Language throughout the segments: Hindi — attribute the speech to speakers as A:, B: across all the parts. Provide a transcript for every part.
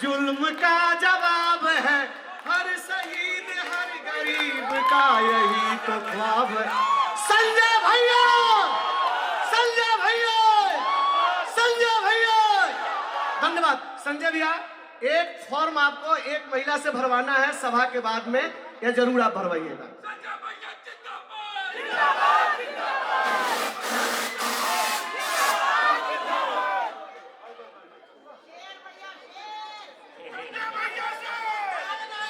A: जुल्म का जवाब है हर शहीद हर गरीब का यही तो ख्वाब है। संजय भैया, संजय भैया, संजय भैया। धन्यवाद संजय भैया। एक फॉर्म आपको एक महिला से भरवाना है सभा के बाद में, यह जरूर आप भरवाइएगा।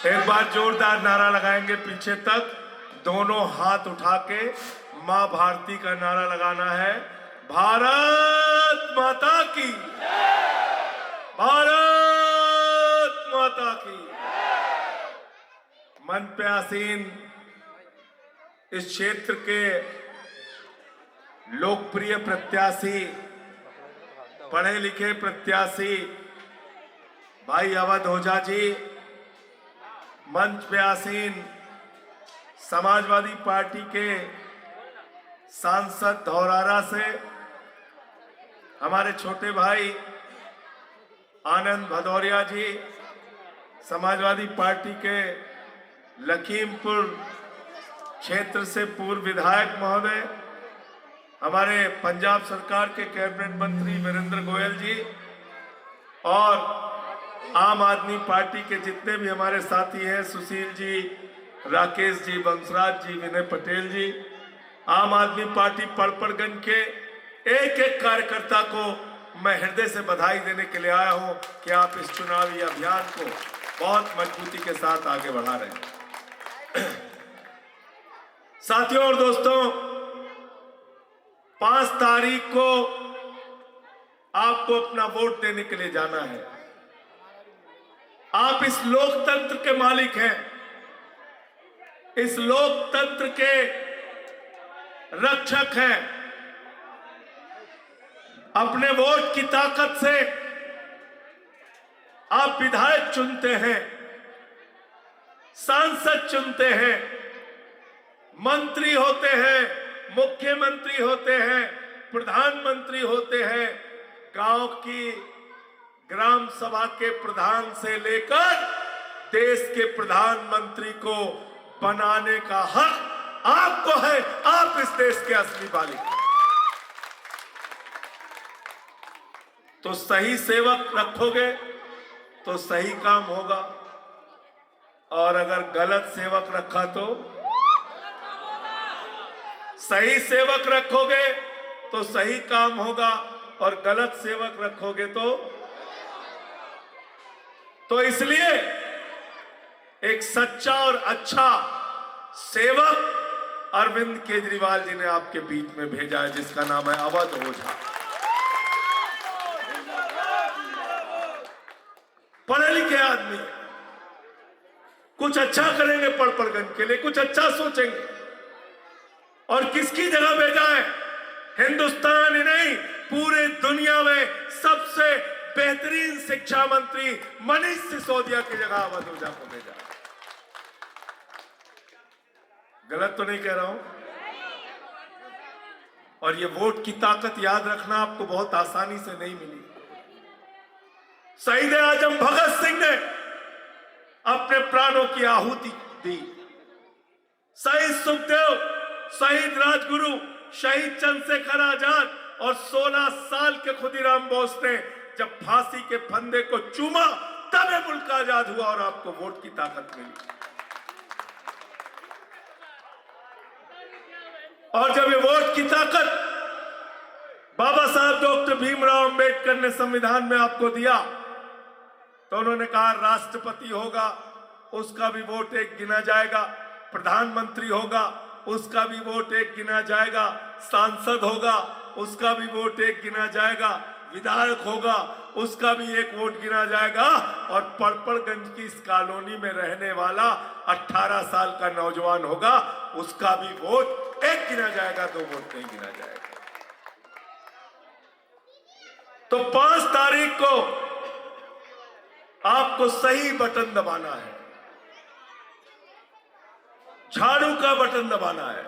B: एक बार जोरदार नारा लगाएंगे पीछे तक, दोनों हाथ उठा के मां भारती का नारा लगाना है। भारत माता की, भारत माता की। मन पे आसीन इस क्षेत्र के लोकप्रिय प्रत्याशी, पढ़े लिखे प्रत्याशी भाई अवध ओझा जी, मंच पे आसीन समाजवादी पार्टी के सांसद धौरारा से हमारे छोटे भाई आनंद भदौरिया जी, समाजवादी पार्टी के लखीमपुर क्षेत्र से पूर्व विधायक महोदय, हमारे पंजाब सरकार के कैबिनेट मंत्री वीरेंद्र गोयल जी, और आम आदमी पार्टी के जितने भी हमारे साथी हैं, सुशील जी, राकेश जी, बंसराज जी, विनय पटेल जी, आम आदमी पार्टी पड़पड़गंज के एक एक कार्यकर्ता को मैं हृदय से बधाई देने के लिए आया हूं कि आप इस चुनावी अभियान को बहुत मजबूती के साथ आगे बढ़ा रहे हैं। साथियों और दोस्तों, 5 तारीख को आपको अपना वोट देने के लिए जाना है। आप इस लोकतंत्र के मालिक हैं, इस लोकतंत्र के रक्षक हैं। अपने वोट की ताकत से आप विधायक चुनते हैं, सांसद चुनते हैं, मंत्री होते हैं, मुख्यमंत्री होते हैं, प्रधानमंत्री होते हैं। गांव की ग्राम सभा के प्रधान से लेकर देश के प्रधानमंत्री को बनाने का हक आपको है। आप इस देश के असली मालिक हैं। तो सही सेवक रखोगे तो सही काम होगा, और अगर गलत सेवक रखा तो सही सेवक रखोगे तो सही काम होगा, और गलत सेवक रखोगे तो इसलिए एक सच्चा और अच्छा सेवक अरविंद केजरीवाल जी ने आपके बीच में भेजा है, जिसका नाम है अवध ओझा। पढ़े लिखे आदमी, कुछ अच्छा करेंगे पड़पड़गंज के लिए, कुछ अच्छा सोचेंगे। और किसकी जगह भेजा है? हिंदुस्तान ही नहीं, पूरे दुनिया में सबसे बेहतरीन शिक्षा मंत्री मनीष सिसोदिया की जगह अवध ओझा को भेजा। गलत तो नहीं कह रहा हूं? और ये वोट की ताकत याद रखना आपको बहुत आसानी से नहीं मिली। शहीद आजम भगत सिंह ने अपने प्राणों की आहुति दी। शहीद सुखदेव, शहीद राजगुरु, शहीद चंद्रशेखर आजाद और 16 साल के खुदीराम बोस ने जब फांसी के फंदे को चूमा, तब ये मुल्क आजाद हुआ और आपको वोट की ताकत मिली। और जब ये वोट की ताकत बाबा साहब डॉक्टर भीमराव अंबेडकर ने संविधान में आपको दिया, तो उन्होंने कहा राष्ट्रपति होगा उसका भी वोट एक गिना जाएगा, प्रधानमंत्री होगा उसका भी वोट एक गिना जाएगा, सांसद होगा उसका भी वोट एक गिना जाएगा, विधायक होगा उसका भी एक वोट गिना जाएगा, और पड़पड़गंज की इस कॉलोनी में रहने वाला 18 साल का नौजवान होगा उसका भी वोट एक गिना जाएगा, 2 वोट नहीं गिना जाएगा। तो 5 तारीख को आपको सही बटन दबाना है, झाड़ू का बटन दबाना है।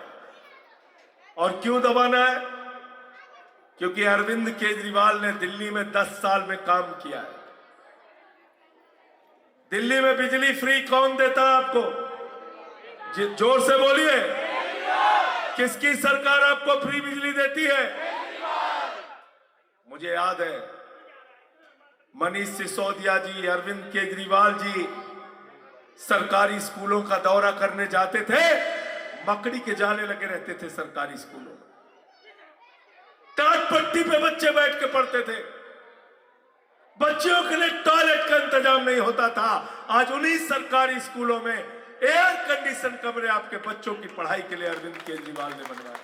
B: और क्यों दबाना है? क्योंकि अरविंद केजरीवाल ने दिल्ली में 10 साल में काम किया है। दिल्ली में बिजली फ्री कौन देता है आपको? जोर से बोलिए, किसकी सरकार आपको फ्री बिजली देती है? मुझे याद है मनीष सिसोदिया जी, अरविंद केजरीवाल जी सरकारी स्कूलों का दौरा करने जाते थे, मकड़ी के जाले लगे रहते थे सरकारी स्कूलों में, टाट पट्टी पे बच्चे बैठ के पढ़ते थे, बच्चों के लिए टॉयलेट का इंतजाम नहीं होता था। आज उन्हीं सरकारी स्कूलों में एयर कंडीशन कमरे आपके बच्चों की पढ़ाई के लिए अरविंद केजरीवाल ने बनवाए,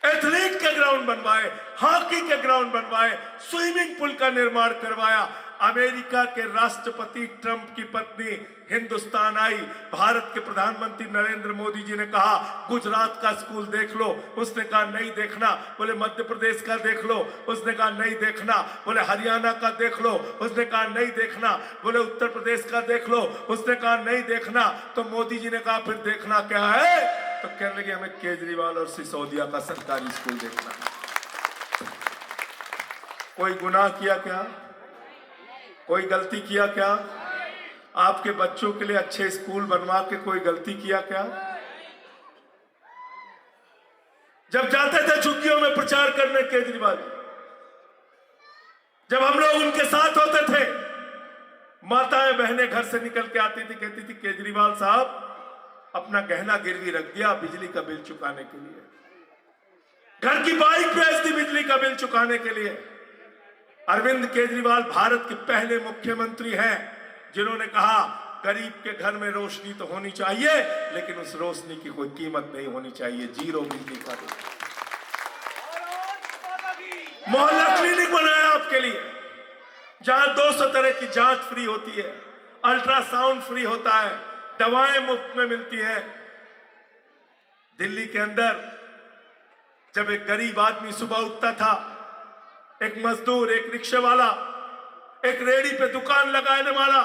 B: एथलीट के ग्राउंड बनवाए, हॉकी के ग्राउंड बनवाए, स्विमिंग पूल का निर्माण करवाया। अमेरिका के राष्ट्रपति ट्रंप की पत्नी हिंदुस्तान आई, भारत के प्रधानमंत्री नरेंद्र मोदी जी ने कहा गुजरात का स्कूल देख लो, उसने कहा नहीं देखना। बोले मध्य प्रदेश का देख लो, उसने कहा नहीं देखना। बोले हरियाणा का देख लो, उसने कहा नहीं देखना। बोले उत्तर प्रदेश का देख लो, उसने कहा नहीं देखना। तो मोदी जी ने कहा फिर देखना क्या है? तो कहने लगे हमें केजरीवाल और सिसोदिया का सरकारी स्कूल देखना है। कोई गुनाह किया क्या? कोई गलती किया क्या? आपके बच्चों के लिए अच्छे स्कूल बनवा के कोई गलती किया क्या? जब जाते थे झुग्गियों में प्रचार करने केजरीवाल, जब हम लोग उनके साथ होते थे, माताएं बहनें घर से निकल के आती थी, कहती थी केजरीवाल साहब अपना गहना गिरवी रख दिया बिजली का बिल चुकाने के लिए, घर की बाइक बेच दी बिजली का बिल चुकाने के लिए। अरविंद केजरीवाल भारत के पहले मुख्यमंत्री हैं जिन्होंने कहा गरीब के घर में रोशनी तो होनी चाहिए, लेकिन उस रोशनी की कोई कीमत नहीं होनी चाहिए, जीरो बिजली का बिल। मोहल्ला क्लिनिक बनाया आपके लिए, जहां 200 तरह की जांच फ्री होती है, अल्ट्रासाउंड फ्री होता है, दवाएं मुफ्त में मिलती हैं। दिल्ली के अंदर जब एक गरीब आदमी सुबह उठता था, एक मजदूर, एक रिक्शे वाला, एक रेडी पे दुकान लगाने वाला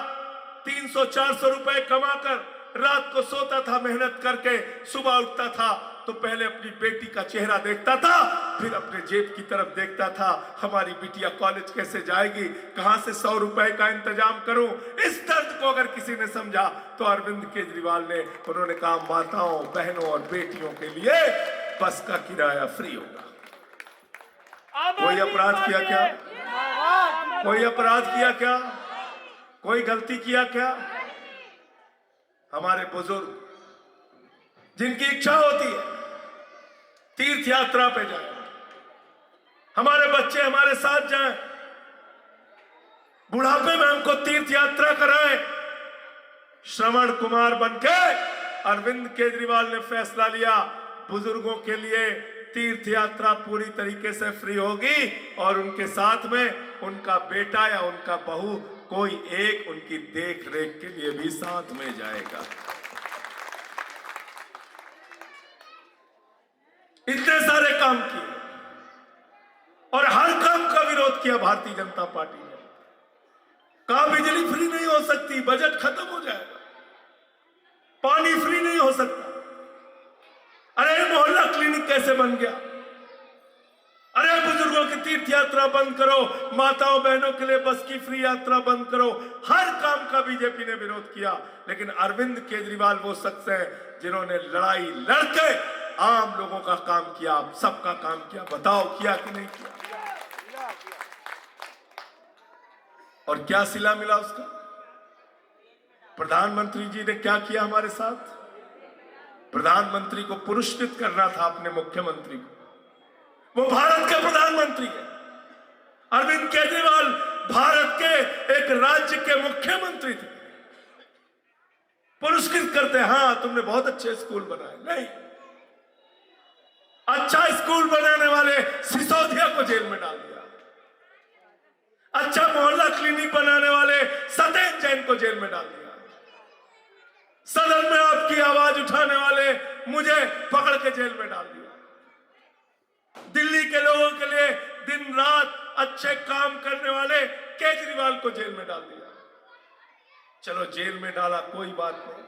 B: 300-400 रुपए कमाकर रात को सोता था, मेहनत करके सुबह उठता था तो पहले अपनी बेटी का चेहरा देखता था, फिर अपने जेब की तरफ देखता था, हमारी बिटिया कॉलेज कैसे जाएगी, कहां से 100 रुपए का इंतजाम करूं। इस दर्द को अगर किसी ने समझा तो अरविंद केजरीवाल ने, उन्होंने कहा माताओं बहनों और बेटियों के लिए बस का किराया फ्री होगा। कोई अपराध किया क्या? कोई अपराध किया क्या? कोई गलती किया क्या? हमारे बुजुर्ग जिनकी इच्छा होती है तीर्थ यात्रा पे जाए, हमारे बच्चे हमारे साथ जाएं, बुढ़ापे में हमको तीर्थ यात्रा कराएं, श्रवण कुमार बनके अरविंद केजरीवाल ने फैसला लिया बुजुर्गों के लिए तीर्थ यात्रा पूरी तरीके से फ्री होगी और उनके साथ में उनका बेटा या उनका बहू कोई एक उनकी देख रेख के लिए भी साथ में जाएगा। इतने सारे काम किए और हर काम का विरोध किया भारतीय जनता पार्टी ने। कहा बिजली फ्री नहीं हो सकती, बजट खत्म हो जाएगा, पानी फ्री नहीं हो सकता। अरे मोहल्ला क्लिनिक कैसे बन गया? अरे बुजुर्गों की तीर्थ यात्रा बंद करो, माताओं बहनों के लिए बस की फ्री यात्रा बंद करो। हर काम का बीजेपी ने विरोध किया, लेकिन अरविंद केजरीवाल वो शख्स है जिन्होंने लड़ाई लड़के आम लोगों का काम किया, सबका काम किया। बताओ किया कि नहीं किया? और क्या सिला मिला उसका? प्रधानमंत्री जी ने क्या किया हमारे साथ? प्रधानमंत्री को पुरस्कृत करना था अपने मुख्यमंत्री को। वो भारत के प्रधानमंत्री है। अरविंद केजरीवाल भारत के एक राज्य के मुख्यमंत्री थे। पुरस्कृत करते, हाँ तुमने बहुत अच्छे स्कूल बनाए। नहीं, अच्छा स्कूल बनाने वाले सिसोदिया को जेल में डाल दिया। अच्छा मोहल्ला क्लिनिक बनाने वाले सतेज जैन को जेल में डाल दिया। सदन में आपकी आवाज उठाने वाले मुझे पकड़ के जेल में डाल दिया। दिल्ली के लोगों के लिए दिन रात अच्छे काम करने वाले केजरीवाल को जेल में डाल दिया। चलो जेल में डाला, कोई बात नहीं।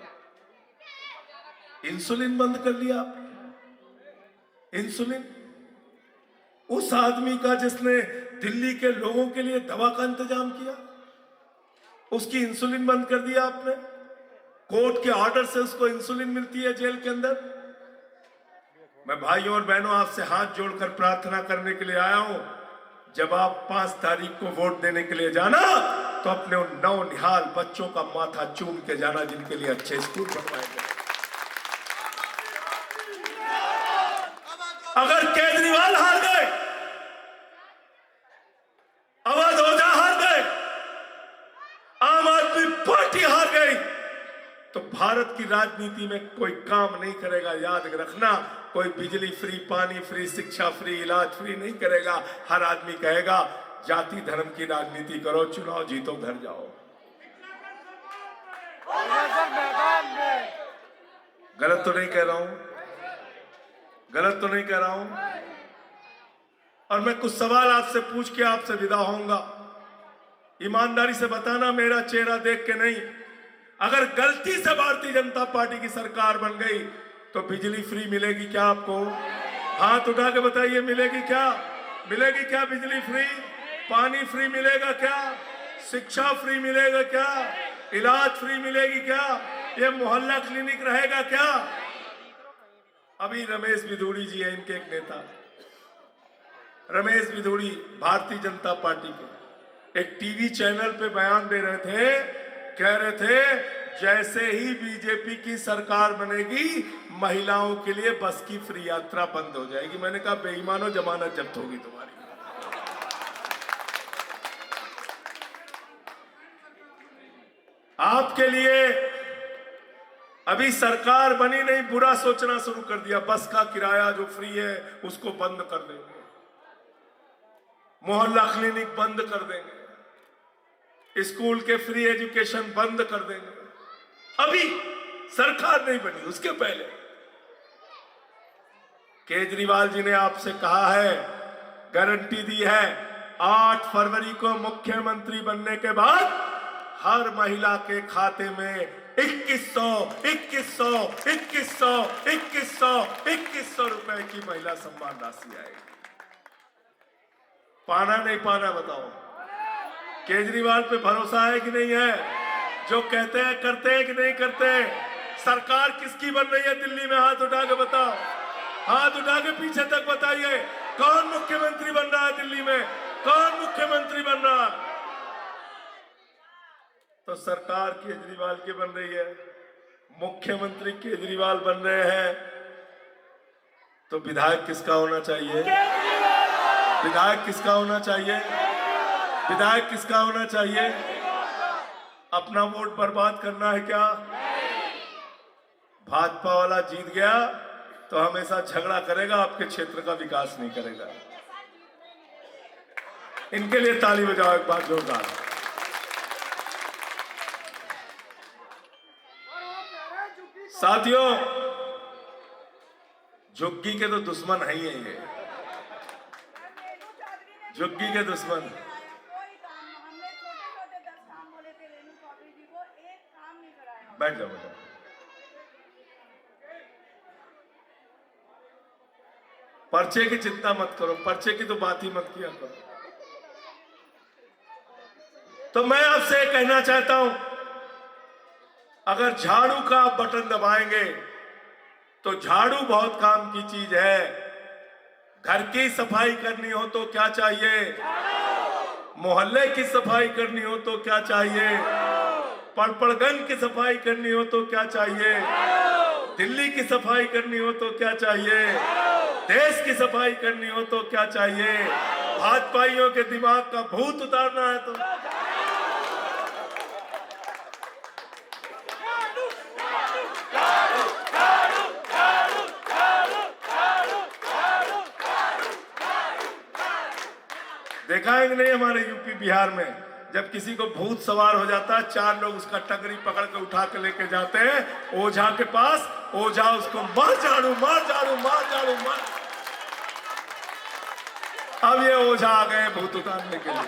B: इंसुलिन बंद कर लिया आपने। इंसुलिन उस आदमी का जिसने दिल्ली के लोगों के लिए दवा का इंतजाम किया। उसकी इंसुलिन बंद कर दिया आपने। कोर्ट के ऑर्डर से उसको इंसुलिन मिलती है जेल के अंदर। मैं भाइयों और बहनों आपसे हाथ जोड़कर प्रार्थना करने के लिए आया हूं, जब आप 5 तारीख को वोट देने के लिए जाना तो अपने उन नौनिहाल बच्चों का माथा चूम के जाना जिनके लिए अच्छे स्कूल बनवाए गए। अगर केजरीवाल हार गए, अवध ओझा हार गए, आम आदमी पार्टी हार गई, तो भारत की राजनीति में कोई काम नहीं करेगा। याद रखना, कोई बिजली फ्री, पानी फ्री, शिक्षा फ्री, इलाज फ्री नहीं करेगा। हर आदमी कहेगा जाति धर्म की राजनीति करो, चुनाव जीतो, घर जाओ। गलत तो नहीं कह रहा हूं, गलत तो नहीं कह रहा हूं। और मैं कुछ सवाल आपसे पूछ के आपसे विदा होऊंगा। ईमानदारी से बताना, मेरा चेहरा देख के नहीं। अगर गलती से भारतीय जनता पार्टी की सरकार बन गई तो बिजली फ्री मिलेगी क्या आपको? हाथ उठा के बताइए, मिलेगी क्या? मिलेगी क्या बिजली फ्री? पानी फ्री मिलेगा क्या? शिक्षा फ्री मिलेगा क्या? इलाज फ्री मिलेगी क्या? ये मोहल्ला क्लिनिक रहेगा क्या? अभी रमेश बिधूड़ी जी है, इनके एक नेता रमेश बिधूड़ी, भारतीय जनता पार्टी के एक टीवी चैनल पे बयान दे रहे थे, कह रहे थे जैसे ही बीजेपी की सरकार बनेगी महिलाओं के लिए बस की फ्री यात्रा बंद हो जाएगी। मैंने कहा बेईमानो, जमानत जब्त होगी तुम्हारी। आपके लिए अभी सरकार बनी नहीं, बुरा सोचना शुरू कर दिया। बस का किराया जो फ्री है उसको बंद कर देंगे, मोहल्ला क्लिनिक बंद कर देंगे, स्कूल के फ्री एजुकेशन बंद कर देंगे। अभी सरकार नहीं बनी, उसके पहले केजरीवाल जी ने आपसे कहा है, गारंटी दी है, 8 फरवरी को मुख्यमंत्री बनने के बाद हर महिला के खाते में 2100 रुपए की महिला सम्मान राशि आएगी। पाना नहीं पाना बताओ? केजरीवाल पे भरोसा है कि नहीं है? जो कहते हैं करते हैं कि नहीं करते? सरकार किसकी बन रही है दिल्ली में? हाथ उठा के बताओ, हाथ उठा के पीछे तक बताइए, कौन मुख्यमंत्री बन रहा है दिल्ली में? कौन मुख्यमंत्री बन रहा है? तो सरकार केजरीवाल की बन रही है, मुख्यमंत्री केजरीवाल बन रहे हैं, तो विधायक किसका होना चाहिए? विधायक किसका होना चाहिए? विधायक किसका होना चाहिए? अपना वोट बर्बाद करना है क्या? भाजपा वाला जीत गया तो हमेशा झगड़ा करेगा, आपके क्षेत्र का विकास नहीं करेगा। इनके लिए ताली बजाओ एक बार जोरदार। साथियों, झुग्गी के तो दुश्मन है ही है ये, झुग्गी के दुश्मन। बैठ जाओ बेटा। पर्चे की चिंता मत करो, पर्चे की तो बात ही मत किया करो। तो मैं आपसे कहना चाहता हूं, अगर झाड़ू का आप बटन दबाएंगे तो झाड़ू बहुत काम की चीज है। घर की सफाई करनी हो तो क्या चाहिए? मोहल्ले की सफाई करनी हो तो क्या चाहिए? पड़पड़गंज की सफाई करनी हो तो क्या चाहिए? दिल्ली की सफाई करनी हो तो क्या चाहिए? देश की सफाई करनी हो तो क्या चाहिए? भाजपाइयों के दिमाग का भूत उतारना है तो देखा है कि नहीं? हमारे यूपी बिहार में जब किसी को भूत सवार हो जाता है, 4 लोग उसका टगरी पकड़ के उठा के लेके जाते हैं ओझा के पास। ओझा उसको मार झाड़ू, मार झाड़ू, मार झाड़ू, मार। अब ये ओझा आ गए भूत उतारने के लिए।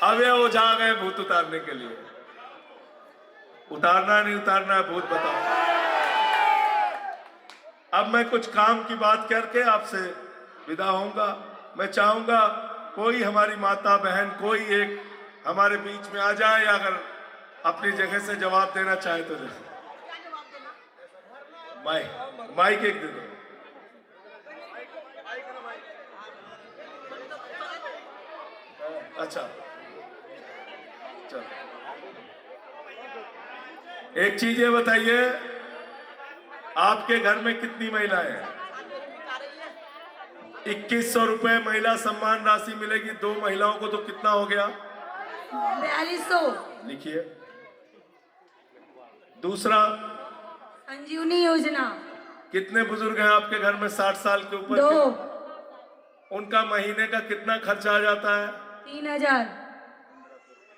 B: अब ये ओझा आ गए भूत उतारने के लिए। उतारना नहीं उतारना है भूत, बताओ। अब मैं कुछ काम की बात करके आपसे विदा होऊंगा। मैं चाहूंगा कोई हमारी माता बहन कोई एक हमारे बीच में आ जाए, या अगर अपनी जगह से जवाब देना चाहे तो दे। माइक एक दे दो। अच्छा चलो, एक चीज ये बताइए, आपके घर में कितनी महिलाएं हैं? 2100 रुपए महिला सम्मान राशि मिलेगी 2 महिलाओं को, तो कितना हो गया?
C: 4200।
B: लिखिए। दूसरा,
C: संजीवनी योजना।
B: कितने बुजुर्ग हैं आपके घर में 60 साल के ऊपर
C: 2।
B: के? उनका महीने का कितना खर्चा आ जाता है?
C: 3000।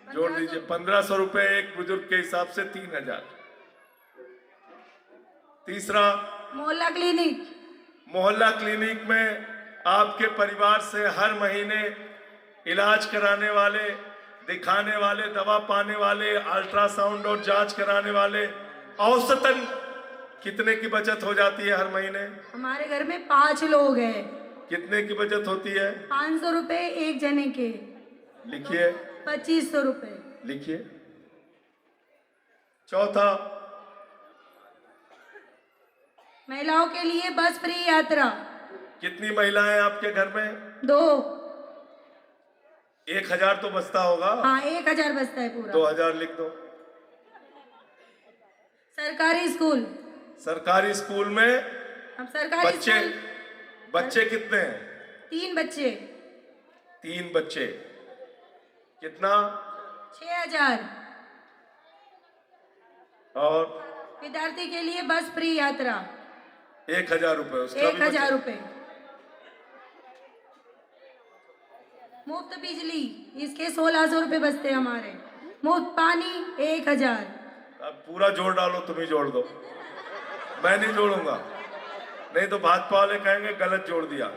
B: जोड़ दीजिए, 1500 रुपए एक बुजुर्ग के हिसाब से 3000। तीसरा,
C: मोहल्ला क्लिनिक।
B: मोहल्ला क्लिनिक में आपके परिवार से हर महीने इलाज कराने वाले, दिखाने वाले, दवा पाने वाले, अल्ट्रासाउंड और जांच कराने वाले औसतन कितने की बचत हो जाती है हर महीने?
C: हमारे घर में 5 लोग हैं।
B: कितने की बचत होती है?
C: 500 रुपए एक जने के।
B: लिखिए।
C: 2500 रुपए।
B: लिखिए। चौथा,
C: महिलाओं के लिए बस फ्री यात्रा।
B: कितनी महिलाएं आपके घर में?
C: 2।
B: 1000 तो बचता होगा।
C: हाँ, 1000 बचता है पूरा।
B: 2000 लिख दो।
C: सरकारी स्कूल।
B: सरकारी स्कूल में
C: अब सरकारी
B: बच्चे
C: स्कूल,
B: बच्चे कितने हैं?
C: 3 बच्चे।
B: 3 बच्चे। कितना?
C: 6000।
B: और
C: विद्यार्थी के लिए बस फ्री यात्रा।
B: 1000 रुपए। उसका भी
C: 1000
B: बचे।
C: रुपए। मुफ्त बिजली, इसके 1600 रुपए बचते हैं हमारे। मुफ्त पानी 1000।
B: अब पूरा जोड़ डालो, तुम ही जोड़ दो, मैं नहीं जोड़ूंगा, नहीं तो भाजपा वाले कहेंगे गलत जोड़ दिया।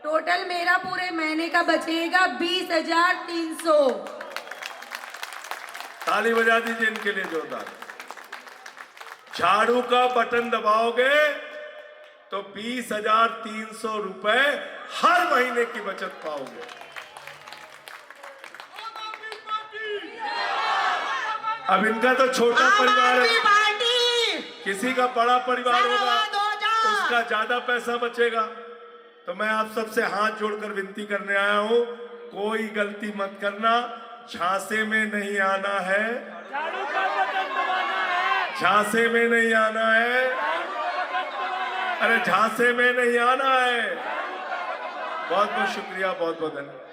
C: टोटल मेरा पूरे महीने का बचेगा 20,300।
B: ताली बजा दीजिए इनके लिए जोरदार। झाड़ू का बटन दबाओगे तो 20,300 रुपए हर महीने की बचत पाओगे। अब इनका तो छोटा परिवार है, किसी का बड़ा परिवार होगा उसका ज्यादा पैसा बचेगा। तो मैं आप सबसे हाथ जोड़कर विनती करने आया हूं, कोई गलती मत करना, झांसे में नहीं आना है, झांसे में नहीं आना है, अरे झांसे में नहीं आना है। बहुत बहुत शुक्रिया, बहुत बहुत धन्यवाद।